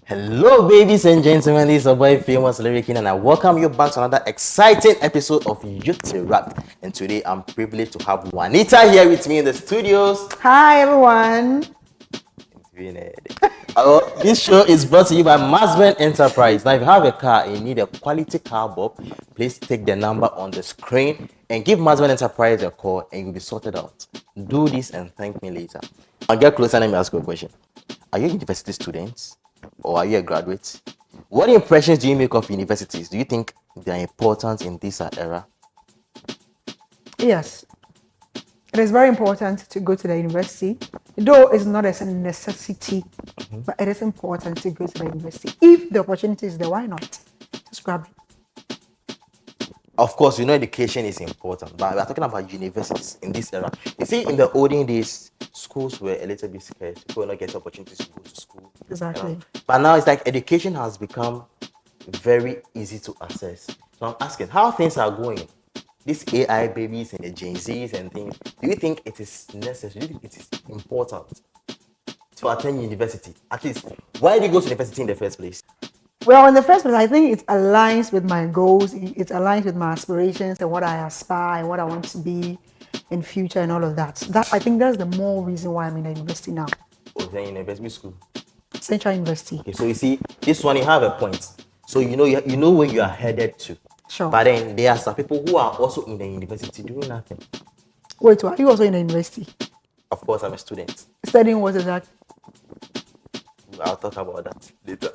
Hello, babies and gentlemen. This is your boy, famous lyrikin, and I welcome you back to another exciting episode of YouthEract. And today, I'm privileged to have Juanita here with me in the studios. Hi everyone. This show is brought to you by Masben Enterprise. Now, if you have a car and you need a quality car bob, please take the number on the screen and give Masben Enterprise a call, and you'll be sorted out. Do this and thank me later. I'll get closer and let me ask you a question. Are you university students? Or are you a graduate? What impressions do you make of universities? Do you think they are important in this era? Yes, it is very important to go to the university, though it's not as a necessity, but it is important to go to the university. If the opportunity is there, why not? Just grab it. Of course, education is important, but we are talking about universities in this era. You see, in the olden days, schools were a little bit scarce. People were not getting opportunities to go to school. Exactly. But now it's like education has become very easy to access. So I'm asking, how things are going? These AI babies and the Gen Zs and things, do you think it is necessary? Do you think it is important to attend university? At least, why did you go to university in the first place? Well, in the first place, I think it aligns with my goals, it aligns with my aspirations and what I aspire and what I want to be in future and all of that. I think that's the more reason why I'm in the university now. Oh, you're in university school? Central University. Okay, so you see, this one you have a point. So you know where you are headed to. Sure. But then there are some people who are also in the university doing nothing. Wait, are you also in the university? Of course, I'm a student. Studying what exactly? I'll talk about that later.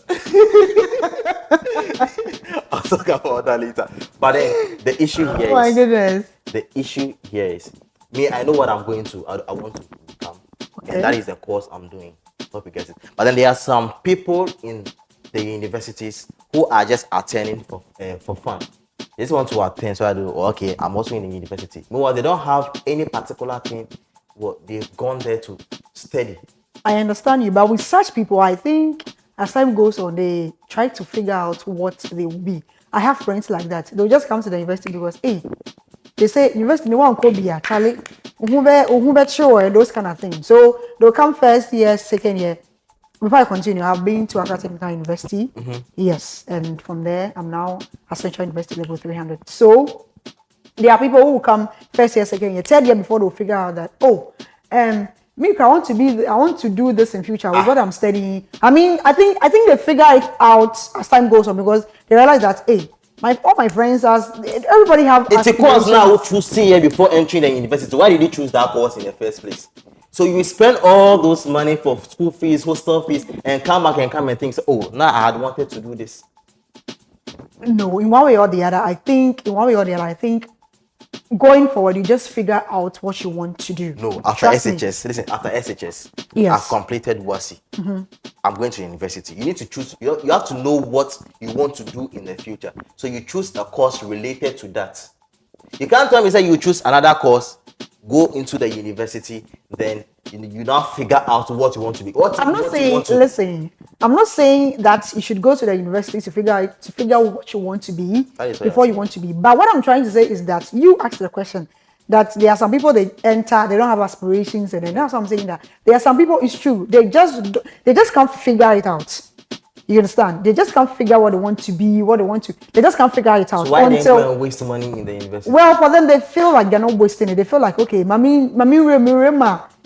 I'll talk about that later. But then the issue here Oh my goodness. The issue here is me. I know what I'm going to. I want to become, okay. And that is the course I'm doing. Hope you get it. But then there are some people in the universities who are just attending for fun. They just want to attend, so I do. Okay, I'm also in the university. Meanwhile, they don't have any particular thing. What they've gone there to study. I understand you, but with such people, I think as time goes on, they try to figure out what they will be. I have friends like that. They'll just come to the university because, hey, they say university, they want to be a Charlie, those kind of things. So they'll come first year, second year. Before I continue, I've been to Accra Technical University. Yes, and from there, I'm now at Central University level 300. So there are people who will come first year, second year, third year before they'll figure out that, I want to do this in future with what I'm studying. I mean, I think they figure it out as time goes on because they realize that, hey, all my friends, everybody have. It's a course now who choose year before entering the university. Why did you choose that course in the first place? So you spend all those money for school fees, hostel fees, and come back and think, oh, now I had wanted to do this. No, in one way or the other, I think going forward, you just figure out what you want to do. No, after SHS, after SHS, yes. I've completed WASI. I'm going to university. You need to choose, you have to know what you want to do in the future. So you choose a course related to that. You can't tell me say you choose another course, go into the university, then you now figure out what you want to be. I'm not saying that you should go to the university to figure out what you want to be before you want to be. But what I'm trying to say is that you asked the question that there are some people they enter, they don't have aspirations, and then that's what I'm saying, that there are some people, it's true, they just can't figure it out. You understand? They just can't figure what they want to be, they just can't figure it out. So why they go and waste money in the university? Well, for them, they feel like they're not wasting it. They feel like, okay,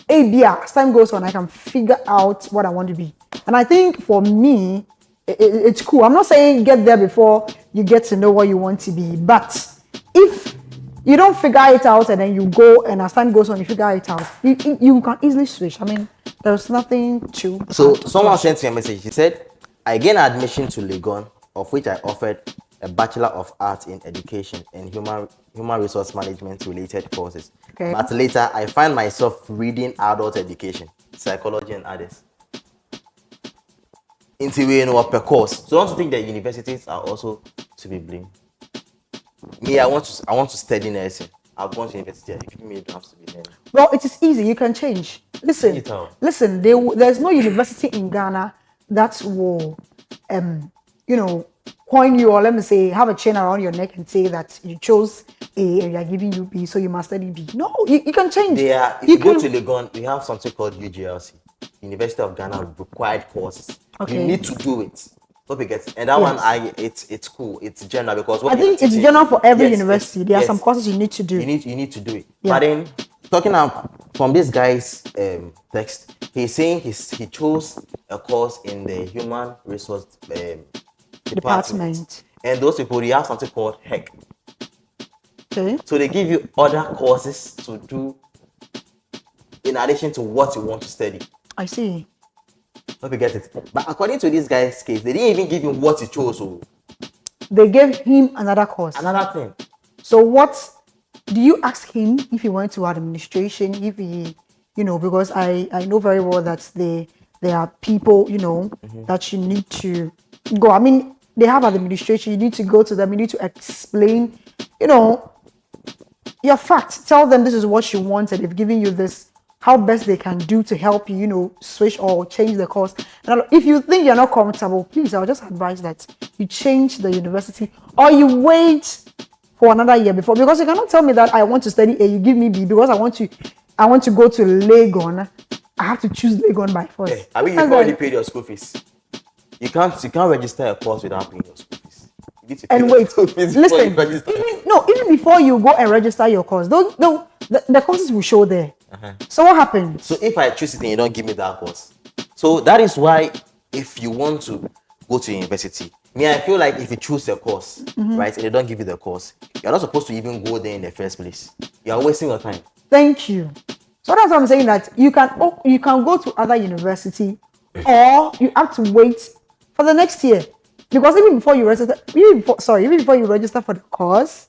as time goes on, I can figure out what I want to be. And I think for me, it's cool. I'm not saying get there before you get to know what you want to be. But if you don't figure it out and then you go and as time goes on, you figure it out, you can easily switch. I mean, there's nothing to... So someone sent me a message. He said, I gained admission to Legon, of which I offered a Bachelor of Arts in Education and Human Resource Management related courses. Okay. But later, I find myself reading adult education, psychology and others. Per course. So don't you think that universities are also to be blamed? Me, I want to study nursing. I've gone to university. If you don't have to be learning. Well, it is easy. You can change. Listen. There's no university in Ghana that will, coin you, or let me say, have a chain around your neck and say that you chose A and you are giving you B, so you must study B. No, you can change. If you go to Legon, we have something called UGLC. University of Ghana required courses. You Okay. need to do it. Don't forget. And that one, it's cool. It's general because I when you're think it's teaching, general for every yes, university. There are some yes, courses you need to do. you need to do it. Yeah. But then talking from this guy's text, he's saying he chose a course in the human resource department. And those people, they have something called HEC. Okay. So they give you other courses to do in addition to what you want to study. I see. Don't forget it. But according to this guy's case, they didn't even give him what he chose. So they gave him another course. Another thing. So what do you ask him if he went to administration? If he, because I know very well that there are people, that you need to go. I mean, they have administration. You need to go to them. You need to explain, your facts. Tell them this is what you want, and they've given you this. How best they can do to help you, switch or change the course. And if you think you're not comfortable, please, I'll just advise that you change the university or you wait for another year before, because you cannot tell me that I want to study A, you give me B, because I want to go to Legon. I have to choose Legon by force. Hey, I mean, you've already paid your school fees. You can't register a course without paying your school fees. You need to pay your school fees. Listen, even before you go and register your course, the courses will show there. So what happens? So if I choose it and you don't give me that course, so that is why if you want to go to university, I feel like if you choose a course, right, and they don't give you the course, you're not supposed to even go there in the first place. You are wasting your time. Thank you. So that's what I'm saying, that you can go to other university, or you have to wait for the next year, because even before you register for the course,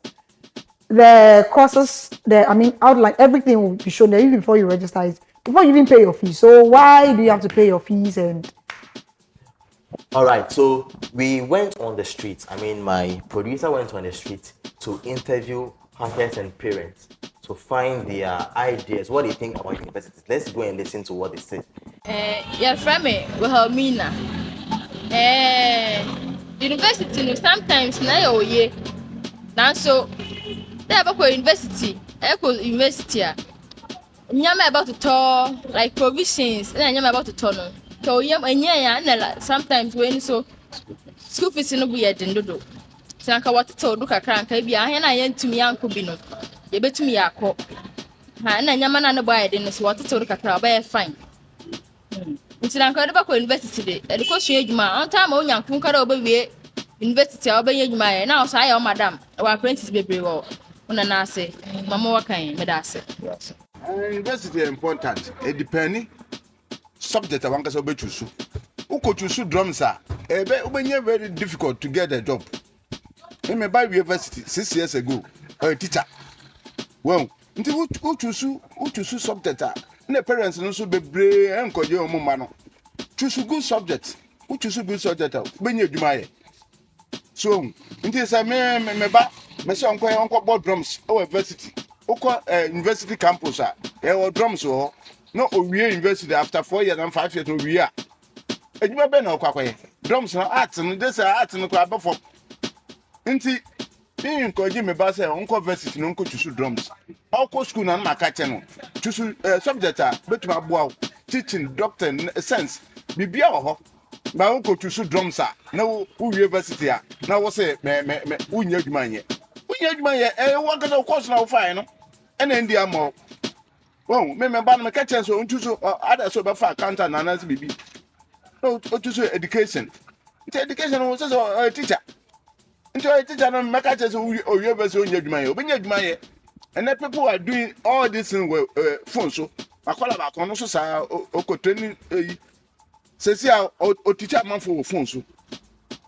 the courses, outline, everything will be shown there even before you register it, before you even pay your fees. So why do you have to pay your fees? And all right, so we went on the street. My producer went on the street to interview parents and parents to find their ideas, what they think about universities. Let's go and listen to what they say. Your friend me, Wilhelmina. University no sometimes na yo ye. Nanso, they have a university. University a. Nyama about to talk like provisions, and nyama about to turn on. So sometimes when so school fees no be dodo. Sanka what to do kakra nka bia ahe na yentumi anko bi no. Ye betumi yakọ. Ha na nyama na no boy de no so what to do kakra ba fine. Nti na nka de ba ko university de. E de ko sua adwuma. On time o nyankun kara obawie university a obaye adwuma ye. Na o sa ya madam. Wa apprentice bebre wo. Una na ase. Mama wa kan me da ase. University is important. It depends subject I want to choose. Who could choose drums are very difficult to get a job. In my university 6 years ago, a teacher. Well, until who choose subject the parents also be brave and call your mama. Choose a good subject. Who choose a good subject when you do so until say me ba me say uncle board drums university. University campus drums no university after 4 years and 5 years we are eduma be na okwakoye drums no art no this art no kwa before nti me encourage me ba say uncle university no choose drums all school na ma ka che no choose subject betuma boa teaching doctor sense bibia wo ho ba uncle choose drums na university na wo say me unya adwuma ye work as a course now fine and India more. Well, me ban me catch so into other so before accountant and as baby. No, to education. Education was a teacher. Into a teacher and make catch so you ever so your money. And then people are doing all this in phone so I call about on so training says o teacher man for phone so.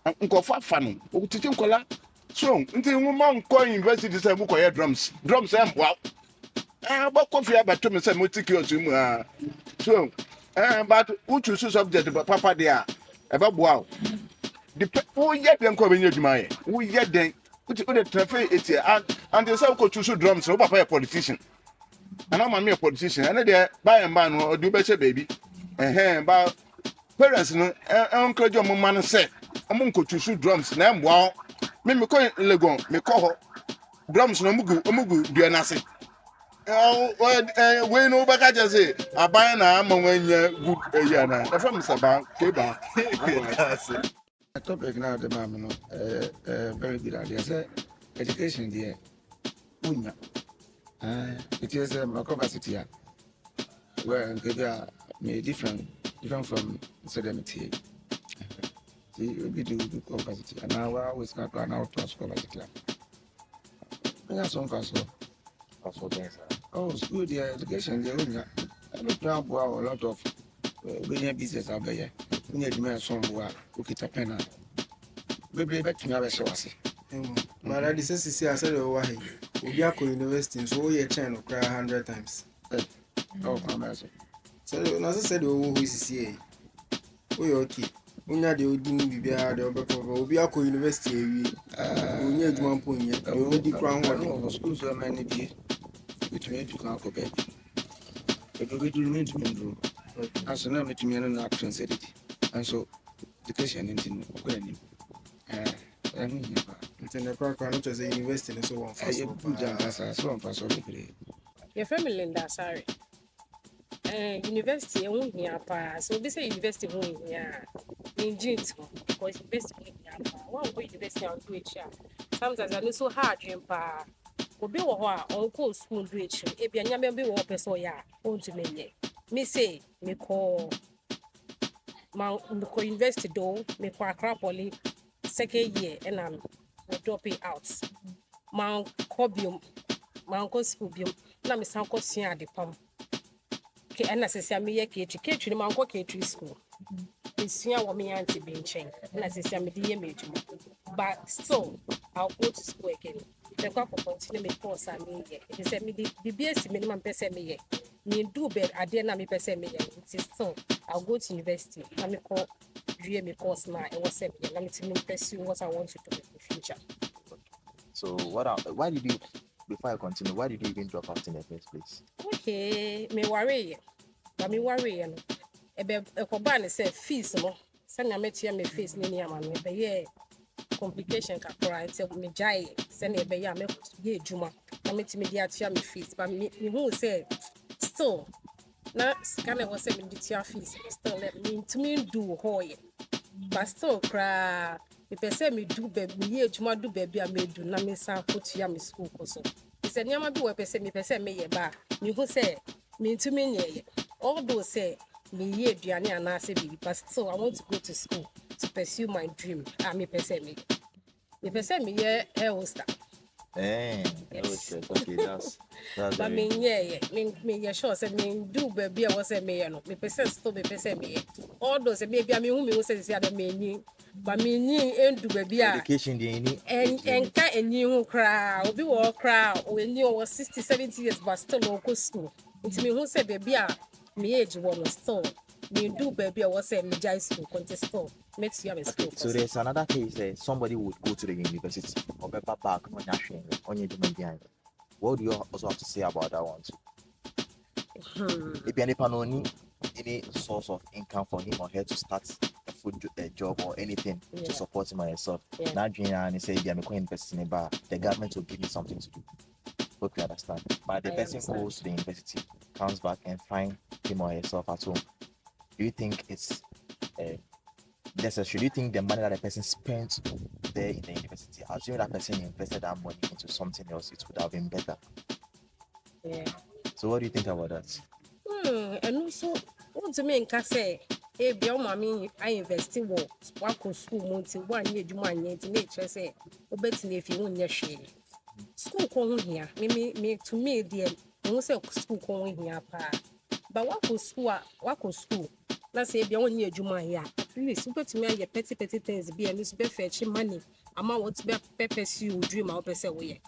Uncle fan o teaching kola. So until woman call university say we call drums wow. But coffee about to me say multi-cure so but who choose subject but papa there about wow the who yet them come in your who yet then put the traffic it and they say we choose drums so papa a politician and I'm a politician and they buy and ban or do better baby but parents no encourage your man say I'm going to choose drums now wow me call legon me call drums no mugu do anase we no baka just say aban na ama wanya good na the from saba keba. A topic now the mama no very good idea. Say education there. Unya. It is a capacity where may different from sedentary. See, we do capacity, and now I always got an out to capacity. We have some fast. Also, things. Oh, school the education there. Unya. I look now for a lot of we have business out there. We need to make some work. We get a pen. We be back to me. I was saying. But I say I said why we are go university so we change no cry 100 times. Oh, come on. So na said who is here. We okay. Unya de odi ni bibia de obeko obi akọ university ewi. Unya adwuma mpo nye. De odi kra ho de. School so many be. Which means you can't go back. If we do need to do. As now me to me no action said it. And so education in when Ntene kwa no to say university no so one I fast. so on pass over there. Your family Linda, sorry. University won't hear pa. So this say university won't hear. In jeans, because university won't hear pa. One go university on do it. Sometimes I know so hard dream pa. Obi wo ho a on school do it. E bia nyame bi wo person ya. On to me. Me say me call university do me kwa Accra Poly second year and I'm dropping out. Man cobium man go school bium na me san ko sua ade pam ke na sese me ye ke ni man ko ke school me sua wo me auntie be nchen na sese me de ye me adwuma but still I'll go to school again the kwa continue me course am ye it say me the BS me man pese me ye me do bed ade na me pese me ye it still I'll go to university na me ko read me course na e was say me na me to pursue what I want to do in the future. So why did you, before I continue, why did you even drop out in the first place? Okay, me worry. But me worry no. Ebe ekoba ne say fees no. Say na metia me fees ni ama me be ye complication kakra say me jai say na ebe ya me ye adwuma. Na metimi dia tia me fees but me who say still na scan was say me dia fees still let me to me do hoye. But still cry me pese me do be me ye adwuma do be bia me do na me san kotua me school koso. Say nyama bi we pese me ye ba me who say me to me nye although say me ye aduane ana say bibi but still I want to go to school to pursue my dream me pese me ye hair hoster. Yes. Okay, that's But me yeah sure say me do baby I was say me no me pese still me pese me although say me bia me who say say ada me ni but me ni endu baby education dey any and ka enyi hu kra obi wo kra o enyi o 60 70 years but still no go school it me who say baby me age one still me do baby I was say me jai school contest still makes you have a school. So there's another case there. Somebody would go to the university or back on your behind. What do you also have to say about that one too? If you any source of income for him or her to start a food job or anything to support him or herself, now and say I'm investing in bar, the government will give you something to do. Hope you understand. But the person goes to the university, comes back and find him or herself at home. Do you think it's necessary? Do you think the money that the person spent there in the university, assuming that person invested that money into something else, it would have been better? Yeah. So what do you think about that? And also want to me nka say e bia o mama I invest wo wako school monti one year dwuma anye ti me kire say obeti na efi wonye hwe school ko ho hia me to me there won say school ko ho hia pa but wako school na say bia wonye dwuma here at least obeti me aye petty things bia no be fetch money ama what be purpose you dream out person we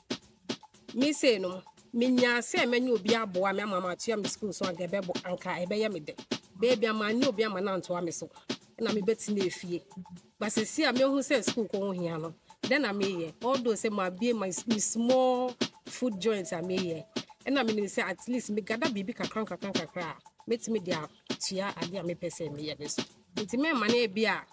me say no minya se menye obi aboa me mama atua me school so aga bebo anka ebeye me de baby amani obi amana nto ame so na me beti na efie but se a me hu se school ko hia no then na me ye although say my be my small food joints am ye na me say at least me gada bibi kakra metimi dia tua ade a me pese me ye beso nti me ma na e bia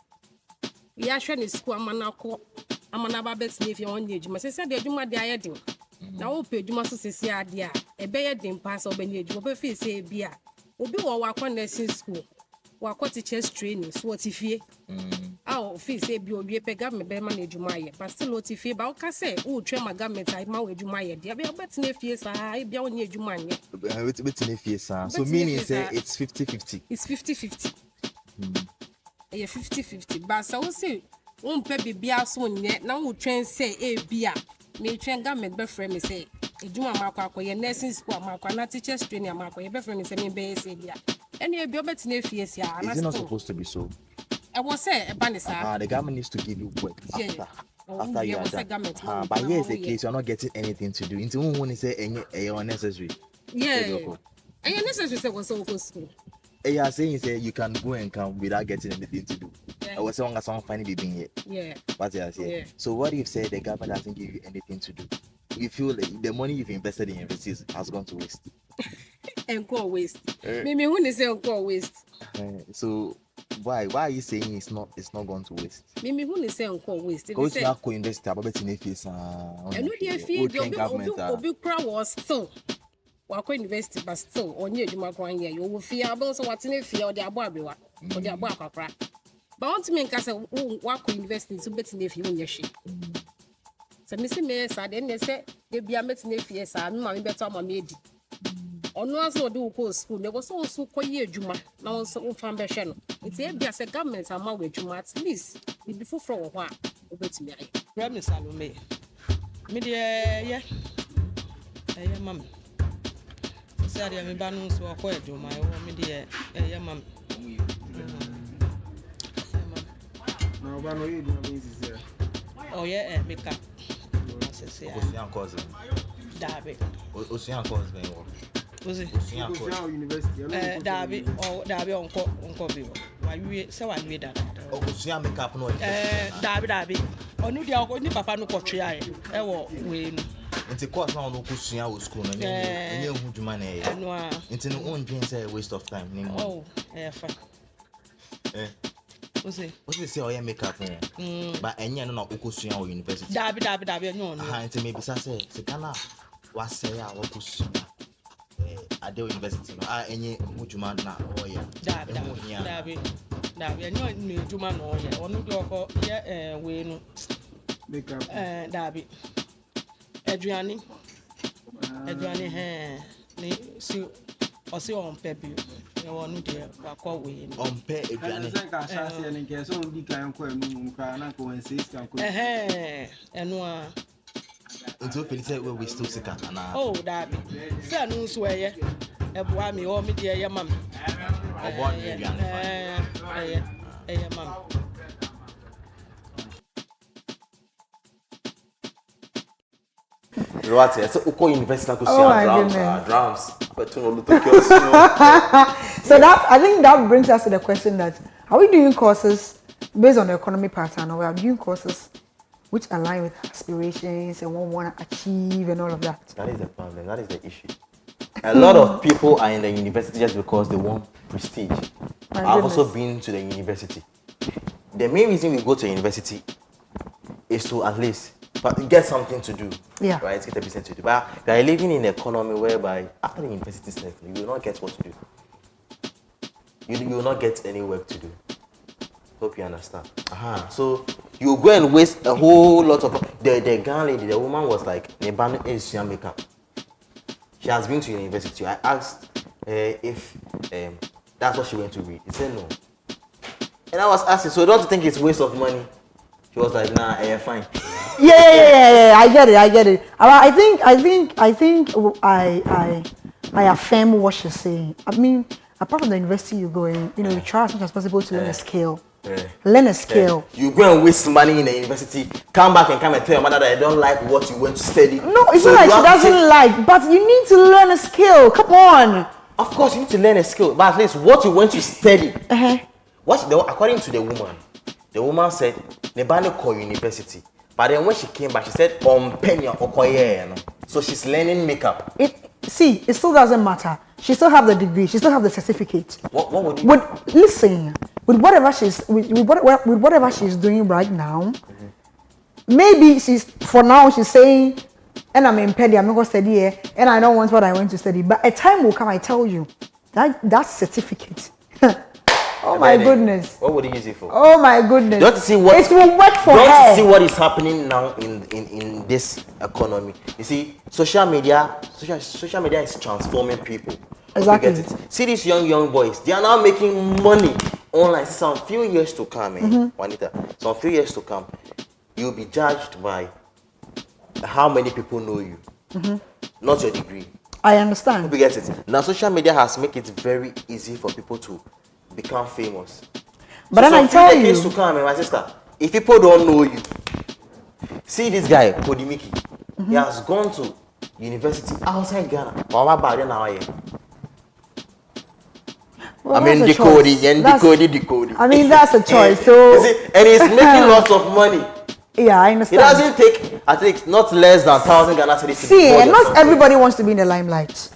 ya hwe ne school amana ba beti na efie onye ejuma se de ejuma de ayedin na wo pe adwuma so sesi ade a ebe ye dem pass obani adwuma be fi say bia obi wo wakọ nursing school wakọ teachers training so otifie ah fi say bi owie pe government be ma na adwuma ye but still otifie ba o ka say wo twa ma government ai ma wo adwuma ye de be obetine fie sa e bia wo ni adwuma nye betine fie sa so meaning say it's 50-50 it's 50-50 yeah 50-50 but so we say won pe bibia so nye na wo twen say e bia me twen government be frame me say adwuma makọ ye nursing school makọ na teachers training makọ ye be frame me say me be say bia eni e bia obetine fie sa is it not supposed to be so? I was say Banisa. The government needs to give you work after you are done. But But here's the case: you're not getting anything to do. Into when you say any unnecessary. Yeah. And your necessary say was so school. You are saying say you can go and come without getting anything to do. I was saying someone finding being here. Yeah. What you are saying. Yeah. So what if say the government doesn't give you anything to do? You feel like the money you've invested in universities has gone to waste. And go waste. Maybe when they say go waste. So why are you saying it's not going to waste? Maybe when they say go waste. Because you are co-invested about in fees and no dey fee obi kra was still wakọ university but still onye adwuma kwan ye you will fear about so what in fear or the abo abewa or the abo akakra but want me nka say wakọ university so betin efi onye hwe so me say me sa de ne say de bia metin efi sa me ma me beto ama me edi ono aso de wo school ne go so koye adwuma na won so fan be hwe no it e bia say government ama we adwuma at least e be foforo wo ho a obetimi aye Prime Salome me de ye mam say de me ba no so ko adwuma e wo me de ye mam na oba no ye adwuma be sisi oh yeah make up say Ocean course. Dabi Ocean course ben wo. Ocean university Dabi onko bi wa wi se wa wi da Ocean make up no Dabi onu dia ni papa no kotwe aye e wo we nu nti course na no kusua wo school no enye hu dwuma na ye eno a nti no on dream say waste of time ni mo oh fa What's say oya make up but enye no na okusua wo university Dabi enye onu nti me bisa say se kana wa say a wo kusua Ade university no enye hu dwuma na oya Dabi enye ni dwuma na oya onu de okọ ye we nu make up Dabi aduane ni si osi on pepi e wonu de wakọ we ni on pe aduane ka sha se ne ke so ndi kan ko enu mu ka na ko en 6 kan ko enu a nti o peli say we still sika na oh Dabi se anu so eye e boa mi o mi de eye mam obo ni aduane eye mam Right, so uko university na ko drums. But to no So that I think that brings us to the question that are we doing courses based on the economy pattern, or we are doing courses which align with aspirations and what we want to achieve and all of that? That is the problem. That is the issue. A lot of people are in the university just because they want prestige. I've also been to the university. The main reason we go to university is to at least get something to do. Yeah. Right? Get a business to do. But we are living in an economy whereby after the university stuff, you will not get what to do. You will not get any work to do. Hope you understand. So you go and waste a whole lot of the Ghanaian lady, the woman was like, Nebano is makeup. She has been to university. I asked if that's what she went to read. He said no. And I was asking, so don't you think it's waste of money? She was like, nah, fine. Yeah, I get it. I think I affirm what she's saying. I mean, apart from the university you go in, you try as much as possible to learn a skill. Learn a skill. You go and waste money in the university, come back and tell your mother that I don't like what you went to study. No, it's not like she doesn't like, but you need to learn a skill. Come on. Of course, you need to learn a skill, but at least what you went to study. According to the woman said, Nebani call university. But then when she came back, she said, so she's learning makeup. It still doesn't matter. She still have the degree. She still have the certificate. What would you listen, with whatever she's doing right now, maybe she's saying and I'm impaired, I'm not going to study here, and I don't want what I want to study. But a time will come, I tell you, that certificate. Oh my goodness. What would you use it for? Oh my goodness. Don't you see what it will work for don't her. you see what is happening now in this economy? You see, social media is transforming people. Exactly. Get it? See these young boys, they are now making money online. Some few years to come, Juanita, some few years to come, you'll be judged by how many people know you, not your degree. I understand. You get it? Now social media has made it very easy for people to become famous. But then I tell you, to come, my sister, if people don't know you, see this guy, Kodimiki, he has gone to university outside Ghana. well, I mean, that's a decoding, choice. and decoding. I mean, that's a choice. So, you see, and he's making lots of money. Yeah, I It understand. doesn't take, I think, not less than 1,000 Ghana cedis. See, and not everybody wants to be in the limelight.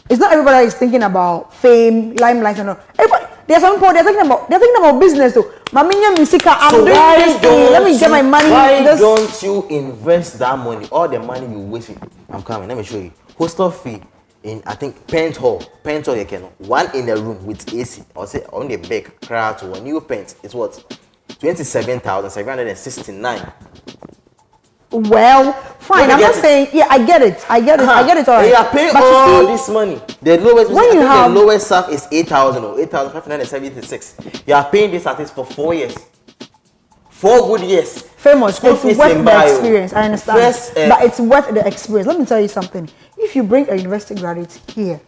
It's not everybody that is thinking about fame, limelight, and all. Everybody, there's some people they're thinking about business though. Maminya Misika, I'm doing this thing. Let me get my money. Why don't you invest that money? All the money you waste it. I'm coming. Let me show you. Hostel fee in, I think, Pent Hall you can one in a room with AC. Or say on the back crowd to a new paint. It's what 27,769. Well, fine. I'm not saying. Yeah, I get it. I get it. All right. They are paying all this money. The lowest, the lowest staff is 8,000 or 8,576. You are paying this at least for 4 years. 4 good years. Famous. It's worth the experience. I understand. But it's worth the experience. Let me tell you something. If you bring a university graduate here,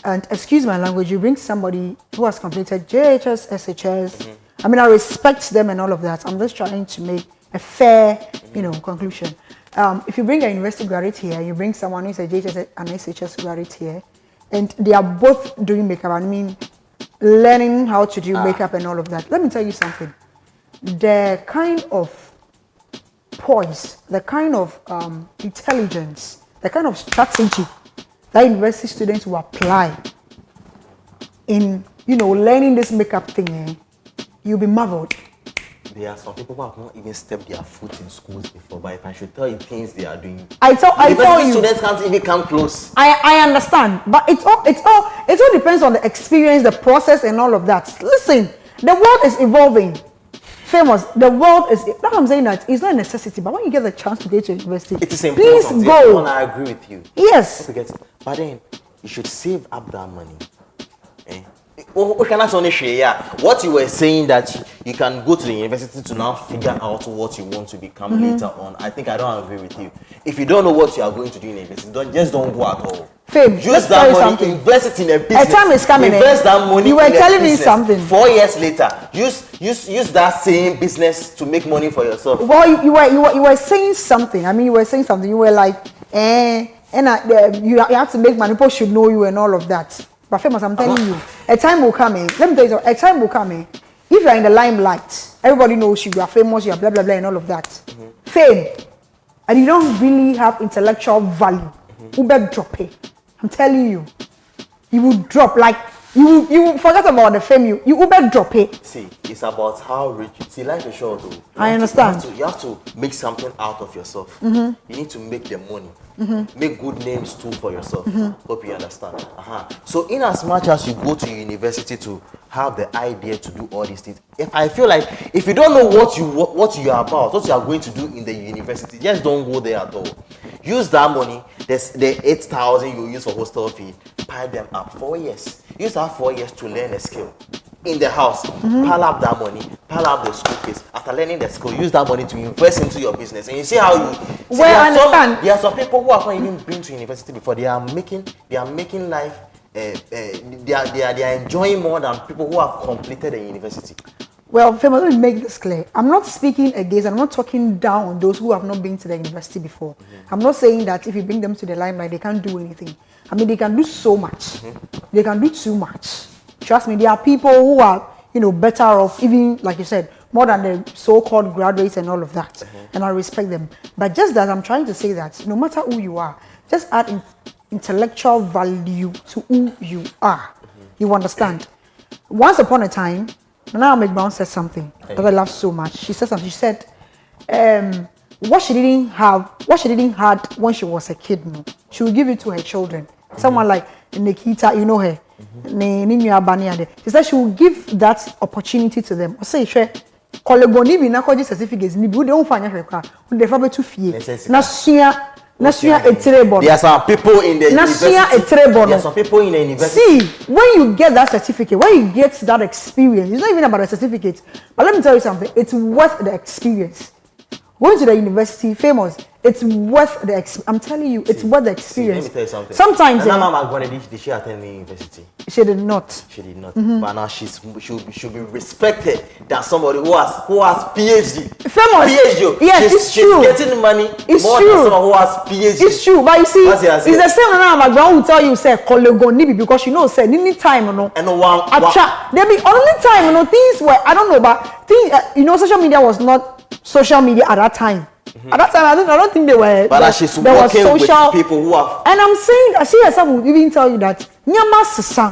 and excuse my language, you bring somebody who has completed JHS, SHS. I mean, I respect them and all of that. I'm just trying to make a fair, conclusion. If you bring a university graduate here, you bring someone who's a JHS and SHS graduate here, and they are both doing makeup. I mean, learning how to do makeup and all of that. Let me tell you something. The kind of poise, the kind of intelligence, the kind of strategy that university students will apply in, learning this makeup thing, you'll be marveled. There are some people who have not even stepped their foot in schools before, but if I should tell you things they are doing, I tell you, students can't even come close. I understand, but it all depends on the experience, the process, and all of that. Listen, the world is evolving. Famous, the world is. That's what I'm saying, that it's not a necessity, but when you get the chance to go to university, it is important. Please go. I agree with you. Yes. But then you should save up that money. What you were saying, that you can go to the university to now figure out what you want to become later on. I think I don't agree with you. If you don't know what you are going to do in the university, don't go at all. Fame, use that money, invest it in a business. A time is coming. Invest that money. You were telling me something. 4 years later, use that same business to make money for yourself. Well, you were saying something. I mean, you were saying something. You were like, you have to make money. People should know you and all of that. But famous, I'm telling you, a time will come. Let me tell you something. A time will come. If you are in the limelight, everybody knows you. You are famous. You are blah blah blah and all of that. Fame, and you don't really have intellectual value. Uber drop it. I'm telling you, you will drop like you forget about the fame. You Uber drop it. See, it's about how rich. See, life is short though. I understand. You have to make something out of yourself. You need to make the money. Make good names too for yourself. Hope you understand. So in as much as you go to university to have the idea to do all these things, I feel like if you don't know what you are about, what you are going to do in the university, just don't go there at all. Use that money. There's the 8,000 you use for hostel fee. Pile them up 4 years. Use that 4 years to learn a skill in the house. Pile up that money. Pile up the school fees. After learning the skill, use that money to invest into your business. And you see how you. I understand. There are some people who have not even been to university before. They are making life. They are enjoying more than people who have completed a university. Well, Fema, let me make this clear. I'm not speaking against, I'm not talking down on those who have not been to the university before. I'm not saying that if you bring them to the limelight, they can't do anything. I mean, they can do so much. They can do too much. Trust me, there are people who are, better off, even, like you said, more than the so-called graduates and all of that. And I respect them. But just that, I'm trying to say that no matter who you are, just add intellectual value to who you are. You understand? Once upon a time, Nana McBrown said something that I love so much. She said something. She said, what she didn't have when she was a kid, no, she would give it to her children. Someone like Nikita, you know her. She said she will give that opportunity to them. I say, she colleague ni na college certificates ni bi don't find her car. They fa betu fie. Na sua etrebo. There are some people in the university. There are some people in the university. See, when you get that certificate, when you get that experience, it's not even about the certificate. But let me tell you something, it's worth the experience. Going to the university, famous, it's worth the I'm telling you, it's worth the experience. Let me tell you something. Sometimes Mama did she attend the university? She did not. She did not. But now she should be respected than somebody who has PhD. Famous. PhD. Yes, it's true. She's getting money it's more true. than someone who has PhD. It's true, but you see, it's the same now. My grandma will tell you, say, colleague, because you know, say, any time, you know. And one. There be only time, you know, things where I don't know, but things, you know, social media was not social media at that time. At that time, I don't think they were. But she's working with people who have. And I'm saying that she herself will even tell you that Nyama Sisa.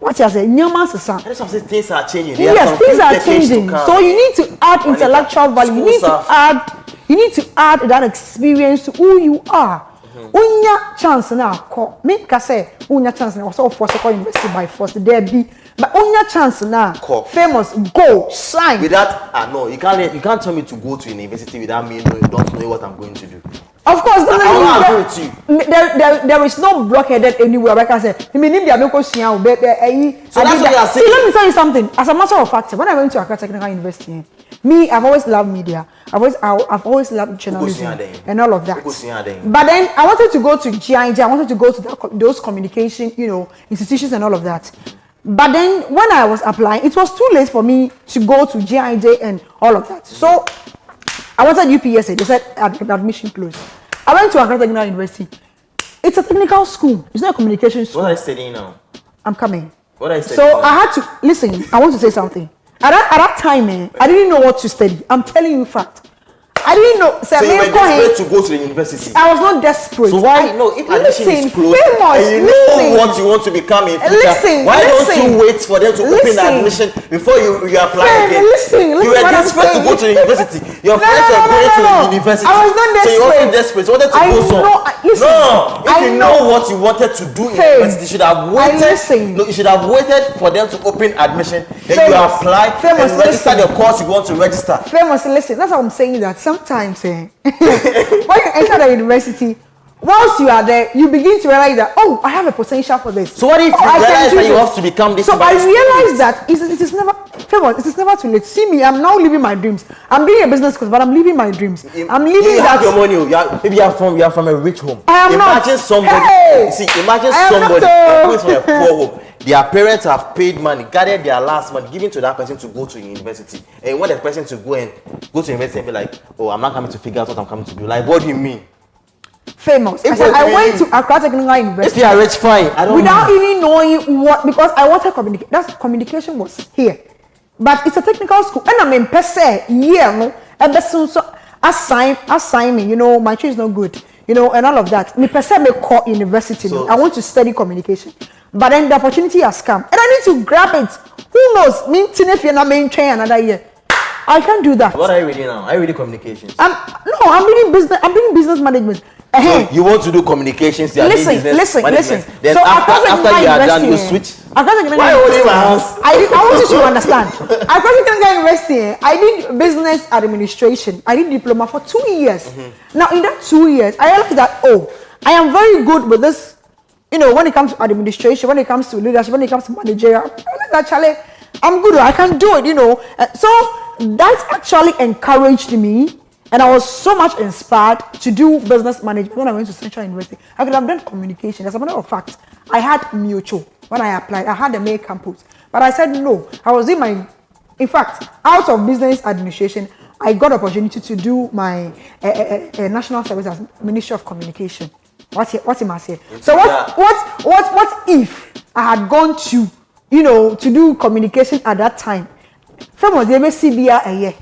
What you say? Nyama Sisa. And some things are changing. Yes, things are changing. So you need to add intellectual value. You need to add that experience to who you are. Unya chance now. Me can say unya chance now. So for second university by force there be. But unya chance now. Famous go shine. With that, no, you can't tell me to go to university without me knowing. You don't know what I'm going to do. Of course, I agree with you. There is no blockheaded anywhere. Like I said, so that's what I'm saying. See, let me tell you something. As a matter of fact, when I went to Accra Technical University, I've always loved media. I've always loved journalism and all of that. But then I wanted to go to GIJ. I wanted to go to those communication, institutions and all of that. But then when I was applying, it was too late for me to go to GIJ and all of that. So I wanted UPSA. They said admission closed. I went to Accra Technical University. It's a technical school. It's not a communication school. What are you studying now? I'm coming. What are you studying? So I had to listen. I want to say something. At that time, I didn't know what to study. I'm telling you fact. I didn't know. So you were desperate to go to the university. I was not desperate. So why if admission is closed and you know what you want to become in future, why don't you wait for them to open the admission before you apply again? You were desperate to go to the university. Your friends were going to the university. I was not desperate. So you wasn't desperate. You wanted to go somewhere. No, if you know what you wanted to do in university, you should have waited. No, you should have waited for them to open admission. Then you apply and register the course you want to register. Famous, listen. That's what I'm saying. That sometimes, when you enter the university, once you are there, you begin to realize that, oh, I have a potential for this. So what if you realize that you have to become this? So I realized that it is never famous. It is never too late. See me, I'm now living my dreams. I'm doing a business course, but I'm living my dreams. I'm living that. You have your money. Maybe you are from a rich home. I am not. Imagine somebody. Hey, imagine somebody who is from a poor home. Their parents have paid money, gathered their last money, given to that person to go to university. And you want the person to go to university and be like, oh, I'm not coming to figure out what I'm coming to do. Like, what do you mean? Famous. I went to Accra Technical University. If you are rich, fine. I don't without even knowing what, because I wanted communication. That communication was here. But it's a technical school. And I'm in per se, no. And so assign me, my tree is not good, and all of that. Me per se me call university. So, I want to study communication. But then the opportunity has come. And I need to grab it. Who knows? Me, if you're not main train another year. I can't do that. What are you reading now? Are you reading communications? I'm reading business. I'm reading business management. So you want to do communications? Listen. Then so after you are done, you switch. Why holding my hands? I want you to understand. Accra Technical University, I did business administration. I did diploma for 2 years. Now in that 2 years, I realized that I am very good with this. When it comes to administration, when it comes to leadership, when it comes to managerial, actually, I'm good. I can do it. So that actually encouraged me, and I was so much inspired to do business management when I went to Central University. I could have done communication. As a matter of fact, I had mutual when I applied. I had the main campus, but I said no. I was in fact, out of business administration, I got opportunity to do my national service as Ministry of Communication. What am I saying? So what if I had gone to to do communication at that time? From the CBA a year,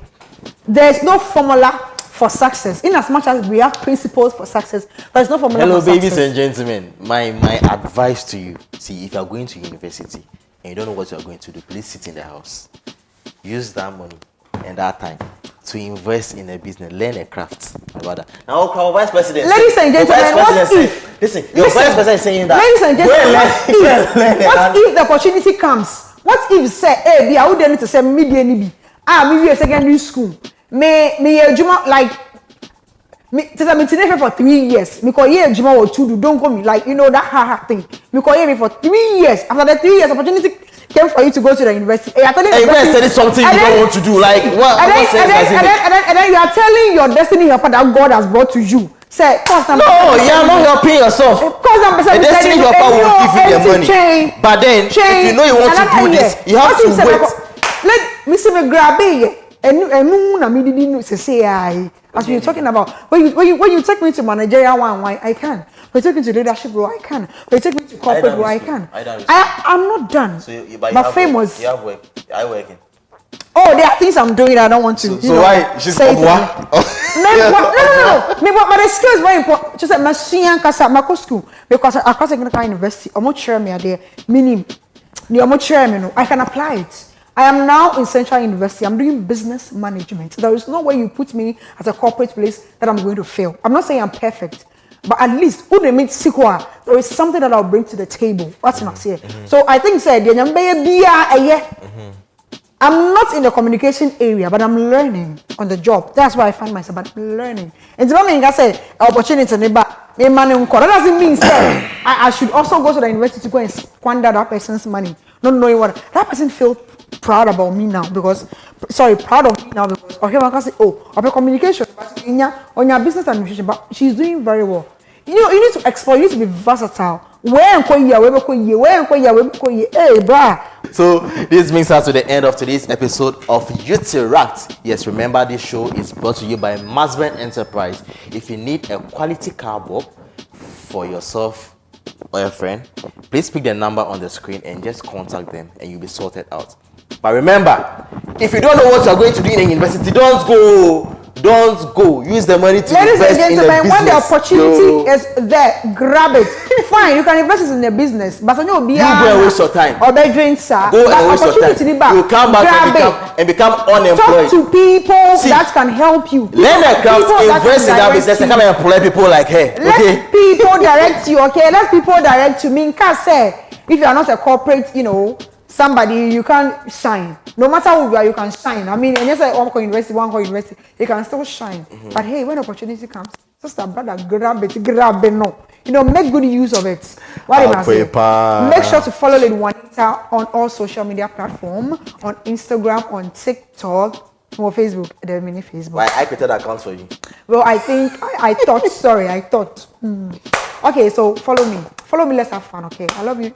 there's no formula for success. In as much as we have principles for success, there's no formula for success. Hello, ladies and gentlemen. My advice to you: see, if you are going to university and you don't know what you are going to do, please sit in the house. Use that money and that time to invest in a business, learn a craft. About that. Now, our vice president. Ladies and gentlemen, what if? Listen, your vice president is saying that. Ladies and gentlemen, what if the opportunity comes? What if say, hey, be I would need to say media ni be. Me a secondary school. Me a juma like me. Since I'm in for 3 years. Me call ye juma or 2. Don't call me like that thing. Me call ye for 3 years. After the 3 years, opportunity came for you to go to the university. Hey, you guys said something you don't want to do. Like what? And then you are telling your destiny helper that God has brought to you. Say, no, you are not helping yourself. The destiny helper will give you the money. But then, if you know you want to do this, you have to wait. Let me see me grab it. As you're talking about, when you take me to managerial one, I can. When you take me to leadership role, I can. When you take me to corporate role, I can. I'm not done. So but famous. You have work. Are you working? Oh, there are things I'm doing that I don't want to. So why? She's say no. But the skill is very important. Just like my senior casa, my school, because I can't take university. I'm not sure me there. Meaning, I'm not sure me. I can apply it. I am now in Central University. I'm doing business management. There is no way you put me at a corporate place that I'm going to fail. I'm not saying I'm perfect, but at least who they meet Sikwa, there is something that I'll bring to the table. What's not here? So I think said I'm not in the communication area, but I'm learning on the job. That's why I find myself, but I'm learning. And the moment I say opportunity, that doesn't mean I should also go to the university to go and squander that person's money, not knowing what that person feels proud about me now because proud of me now because okay, I can say, oh, of communication, on your business administration, but she's doing very well. You need to explore, you need to be versatile. Hey, brah. So this brings us to the end of today's episode of YouthEract. Yes, remember this show is brought to you by Masben Enterprise. If you need a quality car bob for yourself or your friend, please pick the number on the screen and just contact them and you'll be sorted out. But remember, if you don't know what you're going to do in a university, don't go. Use the money to invest in the business. When the opportunity is there, grab it. Fine, you can invest in a business, but you go and waste your time. Or they drink, sir. Go and waste your time. You come back and become unemployed. Talk to people that can help you. Learn a craft, invest in that business, and come and employ people like her. Let people direct you, okay? Let people direct you. Say, if you are not a corporate, somebody, you can't shine. No matter who you are, you can shine. I mean, and yes, one go university, you can still shine. But hey, when opportunity comes, sister, brother, grab it, no. Make good use of it. What am I saying? Make sure to follow Lady Juanita on all social media platforms, on Instagram, on TikTok, or Facebook. There are many Facebook. Why I created accounts for you? Well, I think I thought. Okay, so follow me. Let's have fun. Okay, I love you.